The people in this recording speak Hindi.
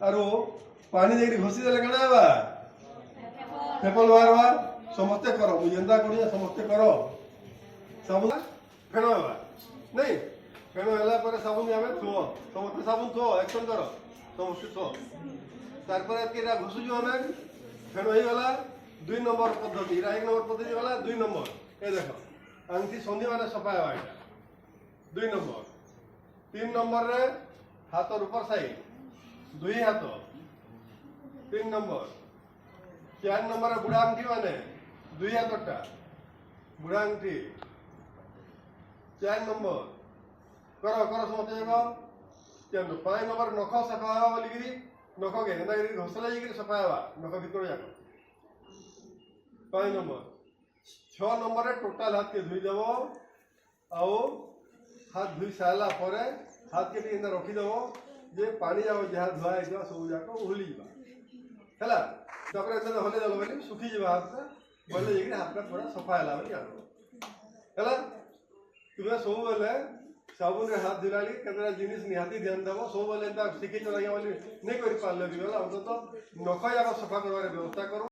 आरो पानी देकरी घसी देले कणा हेबा फेपल बाहरवा समस्ते करो मु जेंदा करिया समस्ते करो साबुन फेण हेबा नहीं फेण होला पर साबुन हमें थो समस्ते साबुन थो एक्शन करो समस्ते थो तार पर केरा घसु जो हमें फेण होई गला 2 नंबर पद्धति रा 1 नंबर पद्धति वाला 2 नंबर ए देखो अंगठी संधि माने सफा हेबा एटा 2 नंबर 3 नंबर रे हाथ ऊपर साइड 2 हाथ 3 नंबर 4 नंबर बुढ़ा अंगठी माने 2 हाथटा बुढ़ा अंगठी 4 नंबर करो करो समझे जाओ 5 नंबर नख सफा हेबा बोली गिरी नख के हेना गिरी घसला गिरी सफा हेबा नख भीतर जाको 5 नंबर 6 नंबर रे टोटल हाथ के धुई देबो आओ हाथ धुई साला परे हाथ के टिके रखी देबो जे पानी जाओ जहा धुआ आइबा सब जाको ओहली जीवा हला तापर एते हले देलो बोली सुखी जीवा हाथ बोले जे हाथ पूरा सफा हला बोली जानो हला तुमे सब बोले साबुन रे हाथ धुलाली केतरा जिनिस निहाती ध्यान देबो सब बोले शिखी चला बोली नहीं करि पारले भी होला तो नख जाको सफा करबार व्यवस्था करो।